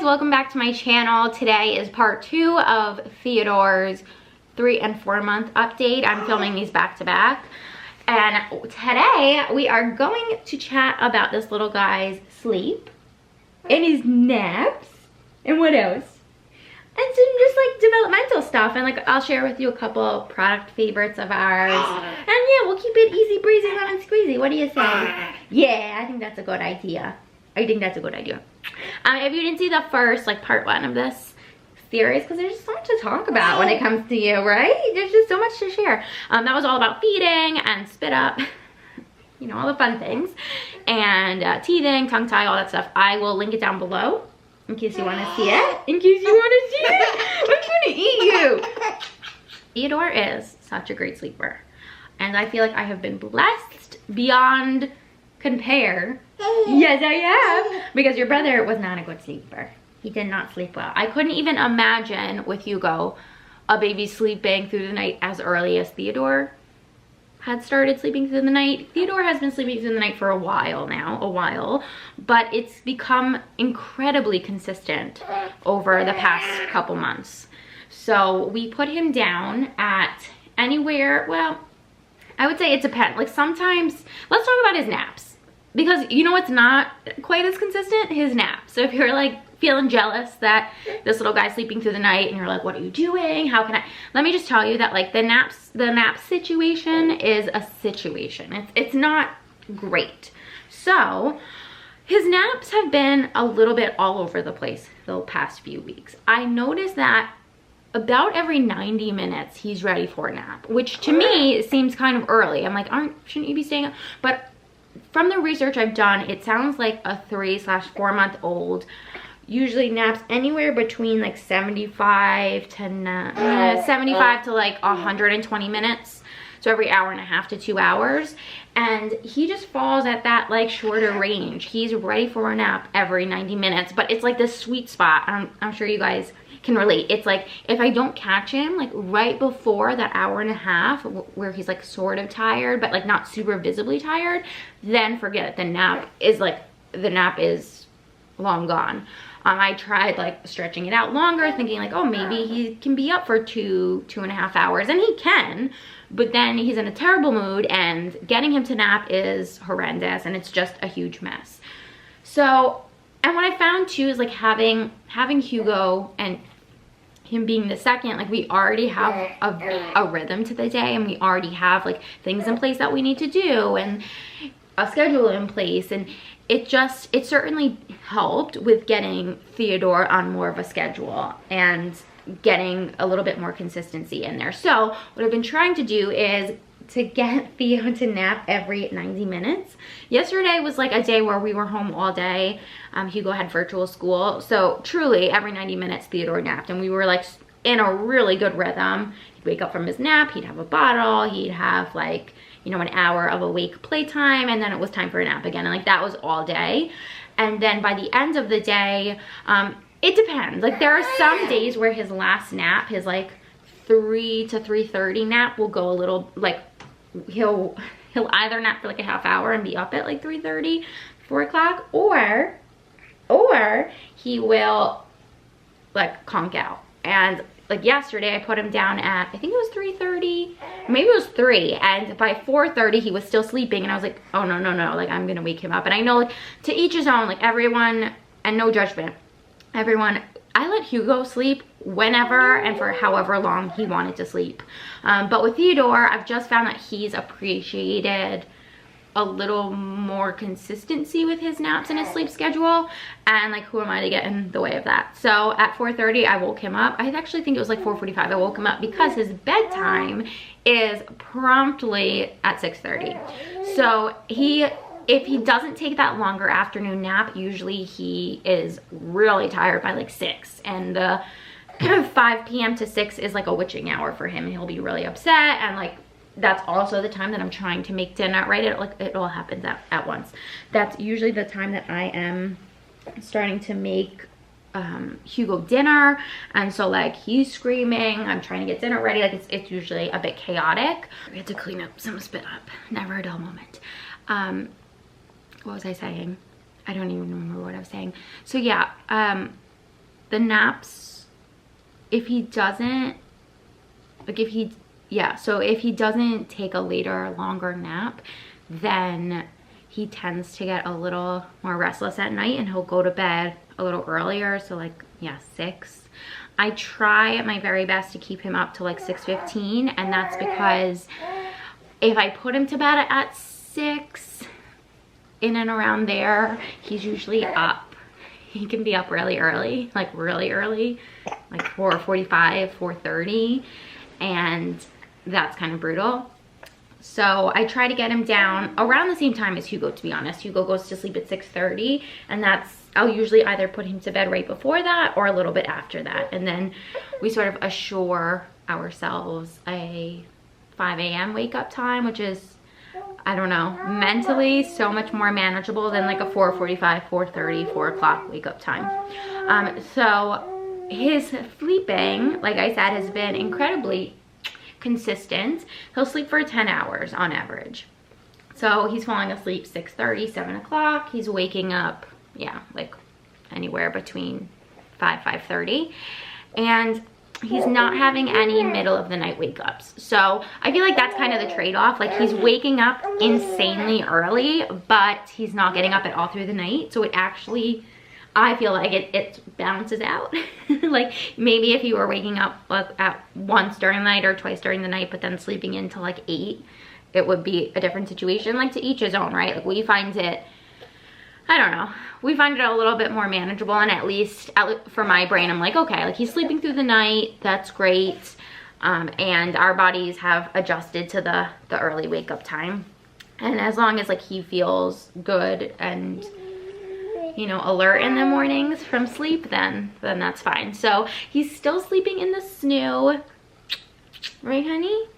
welcome back to my channel. Today is part 2 of Theodore's 3 and 4 month update. I'm filming these back to back. And today we are going to chat about this little guy's sleep and his naps and what else? And some just like developmental stuff, and like I'll share with you a couple product favorites of ours. And yeah, we'll keep it easy breezy, lemon squeezy. What do you say? Yeah, I think that's a good idea. If you didn't see the first like part 1 of this series, because there's just so much to talk about when it comes to you, right? There's just so much to share. That was all about feeding and spit up, you know, all the fun things, and teething, tongue tie, all that stuff. I will link it down below in case you want to see it. I'm trying to eat you. Theodore is such a great sleeper, and I feel like I have been blessed beyond compare. Yes, I have, because your brother was not a good sleeper. He did not sleep well. I couldn't even imagine with Hugo a baby sleeping through the night as early as Theodore had started sleeping through the night. Theodore has been sleeping through the night for a while now, but it's become incredibly consistent over the past couple months. So we put him down at anywhere, well, I would say it depends. Like sometimes, let's talk about his naps. Because you know what's not quite as consistent? His naps. So if you're like feeling jealous that this little guy's sleeping through the night and you're like, what are you doing? How can I? Let me just tell you that like the nap situation is a situation. It's not great. So his naps have been a little bit all over the place the past few weeks. I noticed that about every 90 minutes he's ready for a nap, which to me seems kind of early. I'm like, shouldn't you be staying up? But from the research I've done, it sounds like a 3/4 month old usually naps anywhere between like 75 to like 120 minutes. So every hour and a half to 2 hours. And he just falls at that like shorter range. He's ready for a nap every 90 minutes, but it's like this sweet spot. I'm sure you guys can relate. It's like if I don't catch him like right before that hour and a half where he's like sort of tired but like not super visibly tired, then forget it. The nap is long gone. I tried like stretching it out longer, thinking like, oh, maybe he can be up for 2.5 hours, and he can, but then he's in a terrible mood and getting him to nap is horrendous, and it's just a huge mess. So, and what I found too is like having Hugo and him being the second, like we already have a rhythm to the day, and we already have like things in place that we need to do and a schedule in place, and it certainly helped with getting Theodore on more of a schedule and getting a little bit more consistency in there. So what I've been trying to do is to get Theo to nap every 90 minutes. Yesterday was like a day where we were home all day. Hugo had virtual school, so truly every 90 minutes Theodore napped, and we were like in a really good rhythm. He'd wake up from his nap, he'd have a bottle, he'd have like, you know, an hour of awake playtime, and then it was time for a nap again, and like that was all day. And then by the end of the day, it depends. Like there are some days where his last nap, his like 3 to 3:30 nap will go a little like, he'll either nap for like a half hour and be up at like 3:30, 4 o'clock, or he will like conk out. And like yesterday I put him down at, I think it was 3:30, maybe it was 3, and by 4:30 he was still sleeping, and I was like, oh no, like I'm gonna wake him up. And I know like to each his own, like everyone, and no judgment, everyone, I let Hugo sleep whenever and for however long he wanted to sleep. But with Theodore, I've just found that he's appreciated a little more consistency with his naps and his sleep schedule, and like who am I to get in the way of that? So at 4:30 I woke him up. I actually think it was like 4:45 I woke him up, because his bedtime is promptly at 6:30. So if he doesn't take that longer afternoon nap, usually he is really tired by like 6, and the 5 p.m. to 6 is like a witching hour for him, and he'll be really upset, and like that's also the time that I'm trying to make dinner, right? It all happens at once. That's usually the time that I am starting to make Hugo dinner, and so like he's screaming, I'm trying to get dinner ready, like it's usually a bit chaotic. We had to clean up some spit up, never a dull moment. What was I saying? I don't even remember what I was saying. So yeah, the naps, if he doesn't, like if he, yeah, so if he doesn't take a later, longer nap, then he tends to get a little more restless at night and he'll go to bed a little earlier. So like, yeah, 6. I try my very best to keep him up to like 6:15, and that's because if I put him to bed at 6, in and around there, he's usually up. He can be up really early, like really early, like 4:45, 4:30, and that's kind of brutal. So I try to get him down around the same time as Hugo, to be honest. Hugo goes to sleep at 6:30, and I'll usually either put him to bed right before that or a little bit after that. And then we sort of assure ourselves a 5 a.m. wake up time, which is, I don't know, mentally so much more manageable than like a 4:45, 4:30, 4 o'clock wake up time. So his sleeping, like I said, has been incredibly consistent. He'll sleep for 10 hours on average. So he's falling asleep 6:30, 7 o'clock. He's waking up, yeah, like anywhere between 5:30. And he's not having any middle of the night wake ups. So I feel like that's kind of the trade-off. Like he's waking up insanely early, but he's not getting up at all through the night. So it actually, I feel like it balances out. Like maybe if you were waking up at once during the night or twice during the night, but then sleeping until like 8, it would be a different situation. Like to each his own, right? Like we find it, I don't know, we find it a little bit more manageable, and at least for my brain, I'm like, okay, like he's sleeping through the night, that's great. And our bodies have adjusted to the early wake up time. And as long as like he feels good and, you know, alert in the mornings from sleep, then that's fine. So he's still sleeping in the snoo, right honey?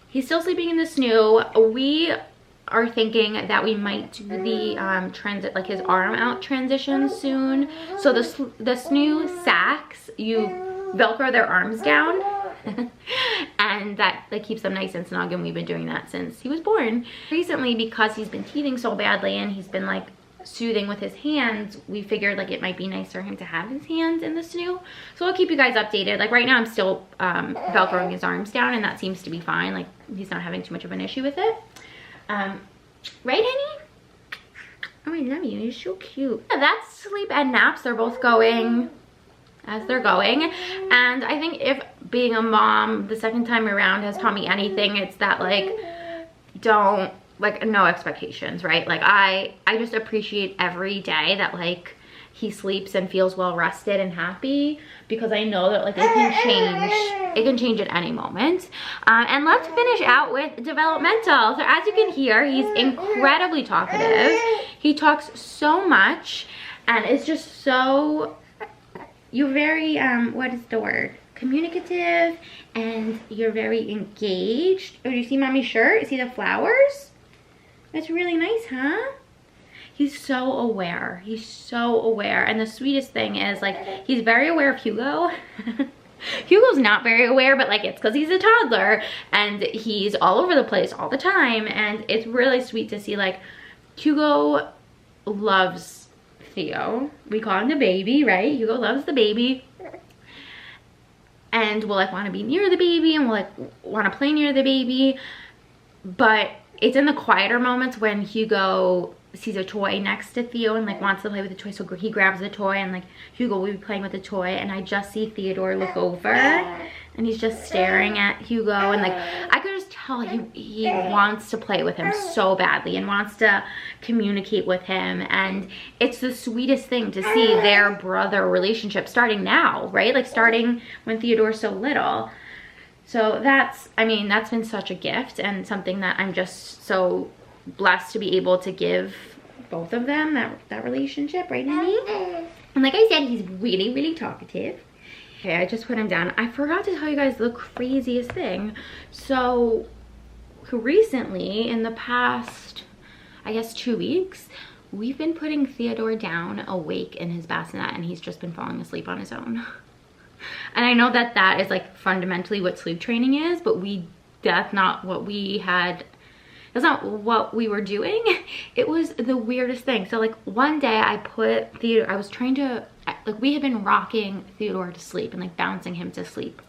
He's still sleeping in the snoo. We are thinking that we might do the transit, like his arm out transition soon. So the snoo sacks, you Velcro their arms down and that like keeps them nice and snug, and we've been doing that since he was born. Recently, because he's been teething so badly and he's been like soothing with his hands, we figured like it might be nice for him to have his hands in the snoo. So I'll keep you guys updated. Like right now I'm still Velcroing his arms down, and that seems to be fine. Like he's not having too much of an issue with it. Right honey? Oh, I love you, you're so cute. Yeah, that's sleep and naps. They're both going as they're going. And I think if being a mom the second time around has taught me anything, it's that like, don't, like, no expectations, right? Like I just appreciate every day that like he sleeps and feels well rested and happy, because I know that like it can change at any moment. And let's finish out with developmental. So as you can hear, he's incredibly talkative. He talks so much, and it's just so, you're very what is the word, communicative, and you're very engaged. Oh, do you see mommy's shirt? See the flowers? That's really nice, huh? He's so aware. He's so aware. And the sweetest thing is like, he's very aware of Hugo. Hugo's not very aware, but like it's because he's a toddler and he's all over the place all the time. And it's really sweet to see like Hugo loves Theo. We call him the baby, right? Hugo loves the baby. And we'll like want to be near the baby, and we'll like want to play near the baby. But it's in the quieter moments when Hugo sees a toy next to Theo and like wants to play with the toy, so he grabs the toy and like Hugo will be playing with the toy, and I just see Theodore look over and he's just staring at Hugo, and like I could just tell he wants to play with him so badly and wants to communicate with him. And it's the sweetest thing to see their brother relationship starting now, right? Like starting when Theodore's so little. So that's, I mean, that's been such a gift, and something that I'm just so blessed to be able to give both of them, that relationship, right honey? And like I said, he's really, really talkative. Okay, I just put him down. I forgot to tell you guys the craziest thing. So recently, in the past, I guess 2 weeks, we've been putting Theodore down awake in his bassinet, and he's just been falling asleep on his own. And I know that that is like fundamentally what sleep training is, but that's not what we had. That's not what we were doing. It was the weirdest thing. So like one day I put Theodore, I was trying to, like we had been rocking Theodore to sleep and like bouncing him to sleep.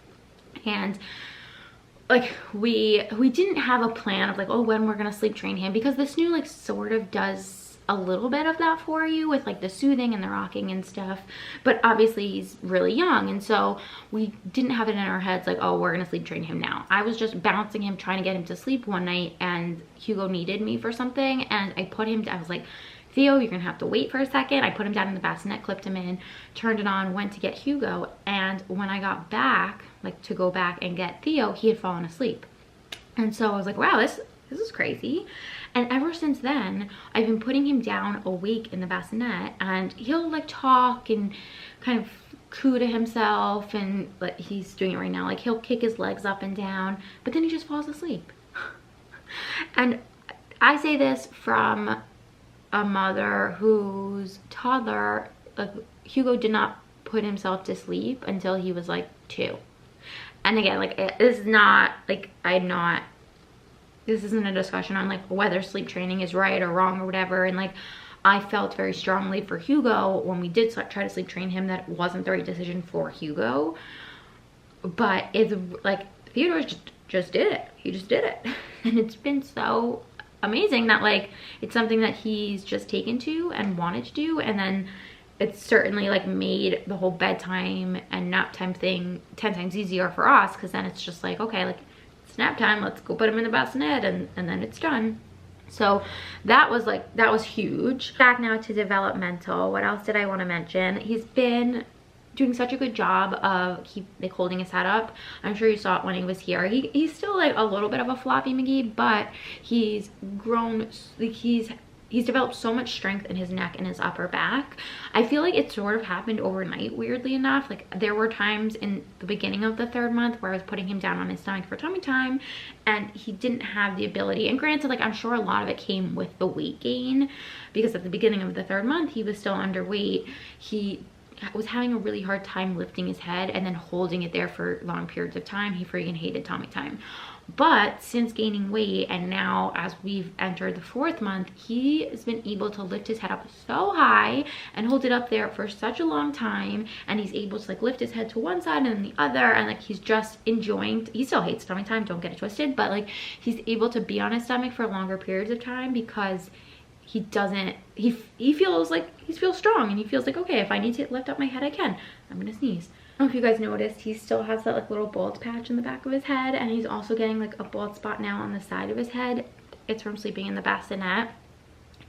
And like we didn't have a plan of like, oh, when we're gonna sleep train him, because this new like sort of does a little bit of that for you with like the soothing and the rocking and stuff, but obviously he's really young, and so we didn't have it in our heads like, oh, we're gonna sleep train him now. I was just bouncing him, trying to get him to sleep one night, and Hugo needed me for something, and I put him, I was like, Theo, you're gonna have to wait for a second. I put him down in the bassinet, clipped him in, turned it on, went to get Hugo, and when I got back, like to go back and get Theo, he had fallen asleep. And so I was like, wow, this is crazy. And ever since then, I've been putting him down awake in the bassinet, and he'll like talk and kind of coo to himself, and like he's doing it right now. Like he'll kick his legs up and down, but then he just falls asleep. And I say this from a mother whose toddler, like Hugo did not put himself to sleep until he was like 2. And again, like this is not like, this isn't a discussion on like whether sleep training is right or wrong or whatever. And like I felt very strongly for Hugo when we did try to sleep train him that it wasn't the right decision for Hugo. But it's like Theodore just did it. He just did it. And it's been so amazing that like it's something that he's just taken to and wanted to do. And then it's certainly like made the whole bedtime and nap time thing 10 times easier for us, because then it's just like, okay, like it's nap time, let's go put him in the bassinet, and then it's done. So that was huge. Back now to developmental. What else did I want to mention? He's been doing such a good job of holding his head up. I'm sure you saw it when he was here. He's still like a little bit of a floppy McGee, but he's grown, like he's developed so much strength in his neck and his upper back. I feel like it sort of happened overnight, weirdly enough. Like there were times in the beginning of the 3rd month where I was putting him down on his stomach for tummy time, and he didn't have the ability. And granted, like I'm sure a lot of it came with the weight gain, because at the beginning of the 3rd month, he was still underweight. He was having a really hard time lifting his head and then holding it there for long periods of time. He freaking hated tummy time. But since gaining weight, and now as we've entered the 4th month, he has been able to lift his head up so high and hold it up there for such a long time, and he's able to like lift his head to one side and then the other, and like he's just enjoying. He still hates tummy time, don't get it twisted, but like he's able to be on his stomach for longer periods of time because he feels like he feels strong, and he feels like, okay, if I need to lift up my head, I can. I'm gonna sneeze. I don't know if you guys noticed, he still has that like little bald patch in the back of his head, and he's also getting like a bald spot now on the side of his head. It's from sleeping in the bassinet.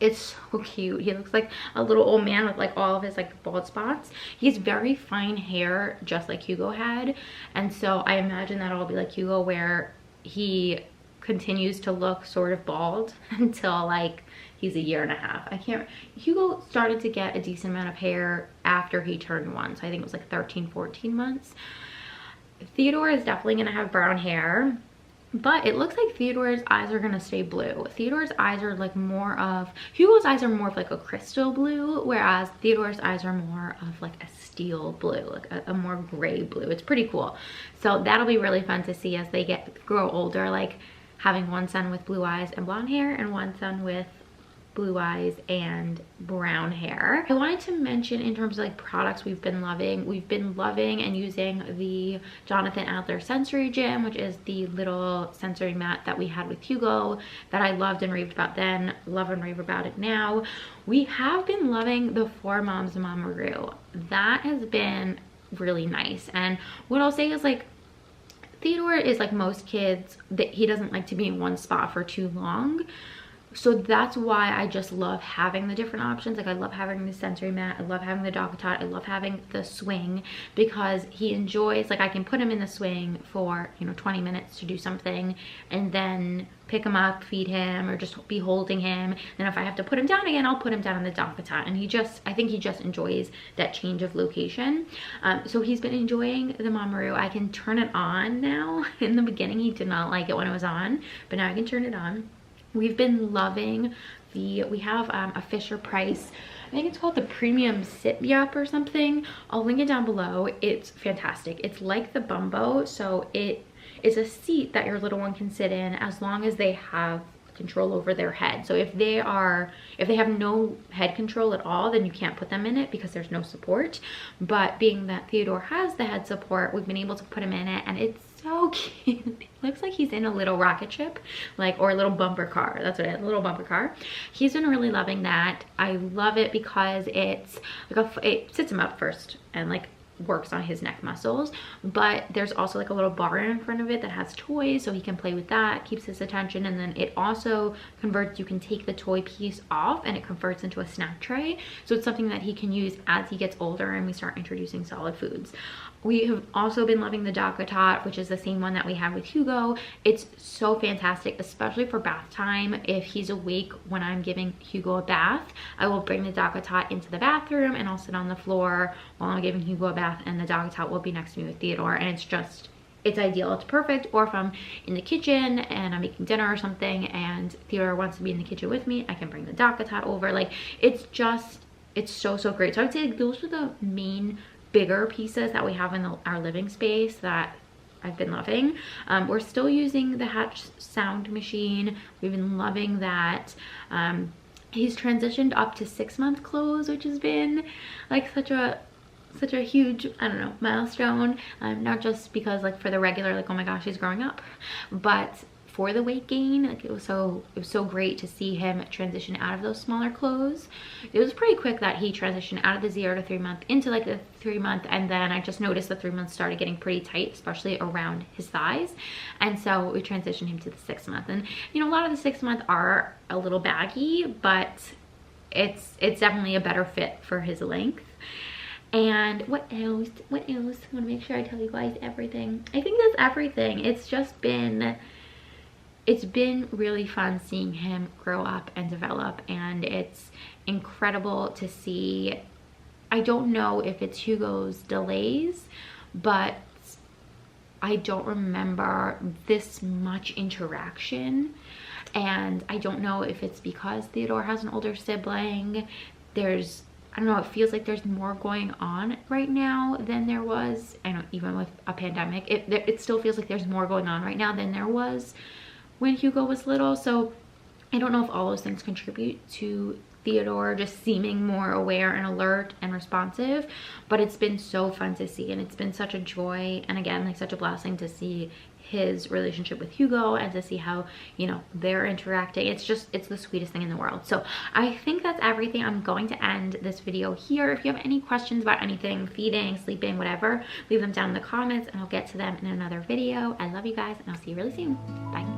It's so cute. He looks like a little old man with like all of his like bald spots. He has very fine hair, just like Hugo had, and so I imagine that'll all be like Hugo, where he continues to look sort of bald until like he's a 1.5 years. Hugo started to get a decent amount of hair after he turned 1, so I think it was like 13, 14 months. Theodore is definitely gonna have brown hair, but it looks like Theodore's eyes are gonna stay blue. Theodore's eyes are like more of, Hugo's eyes are more of like a crystal blue, whereas Theodore's eyes are more of like a steel blue, like a more gray blue. It's pretty cool. So that'll be really fun to see as they grow older, like having one son with blue eyes and blonde hair and one son with blue eyes and brown hair. I wanted to mention in terms of like products we've been loving and using the Jonathan Adler Sensory Gym, which is the little sensory mat that we had with Hugo that I loved and raved about then, love and rave about it now. We have been loving the 4Moms Mamaroo. That has been really nice, and what I'll say is like Theodore is like most kids, that he doesn't like to be in one spot for too long. So that's why I just love having the different options. Like I love having the sensory mat, I love having the dog tot, I love having the swing, because he enjoys, like I can put him in the swing for, you know, 20 minutes to do something, and then pick him up, feed him, or just be holding him. And if I have to put him down again, I'll put him down in the dog tot. And I think he just enjoys that change of location. So he's been enjoying the Mamaroo. I can turn it on now. In the beginning, he did not like it when it was on, but now I can turn it on. We've been loving we have a Fisher Price, I think it's called the Premium Sit Me Up or something. I'll link it down below. It's fantastic. It's like the Bumbo, so it is a seat that your little one can sit in as long as they have control over their head. So if they have no head control at all, then you can't put them in it because there's no support. But being that Theodore has the head support, we've been able to put him in it, and it's so cute. It looks like he's in a little rocket ship, like, or a little bumper car. That's what it is, a little bumper car. He's been really loving that. I love it because it's like it sits him up first and like works on his neck muscles, but there's also like a little bar in front of it that has toys, so he can play with that, keeps his attention. And then it also converts, you can take the toy piece off and it converts into a snack tray, so it's something that he can use as he gets older and we start introducing solid foods. We have also been loving the DockATot, which is the same one that we have with Hugo. It's so fantastic, especially for bath time. If he's awake when I'm giving Hugo a bath, I will bring the DockATot into the bathroom and I'll sit on the floor while I'm giving Hugo a bath, and the DockATot will be next to me with Theodore, and it's ideal, it's perfect. Or if I'm in the kitchen and I'm making dinner or something and Theodore wants to be in the kitchen with me, I can bring the DockATot over. Like, it's so great. So I would say those are the main bigger pieces that we have in our living space that I've been loving. We're still using the Hatch sound machine. We've been loving that. He's transitioned up to 6-month clothes, which has been like such a huge, I don't know, milestone. Not just because like for the regular, like, oh my gosh, he's growing up, but for the weight gain. Like, it was so great to see him transition out of those smaller clothes. It was pretty quick that he transitioned out of the 0 to 3 month into like the 3 month, and then I just noticed the 3 months started getting pretty tight, especially around his thighs, and so we transitioned him to the 6 month. And you know, a lot of the 6 month are a little baggy, but it's definitely a better fit for his length. And what else? I want to make sure I tell you guys everything. I think that's everything. It's been really fun seeing him grow up and develop, and it's incredible to see. I don't know if it's Hugo's delays, but I don't remember this much interaction, and I don't know if it's because Theodore has an older sibling. I don't know, it feels like there's more going on right now than there was. I know, even with a pandemic, it still feels like there's more going on right now than there was when Hugo was little. So I don't know if all those things contribute to Theodore just seeming more aware and alert and responsive, but it's been so fun to see, and it's been such a joy, and again, like, such a blessing to see his relationship with Hugo and to see how, you know, they're interacting. It's the sweetest thing in the world. So I think that's everything. I'm going to end this video here. If you have any questions about anything, feeding, sleeping, whatever, leave them down in the comments and I'll get to them in another video. I love you guys, and I'll see you really soon. Bye.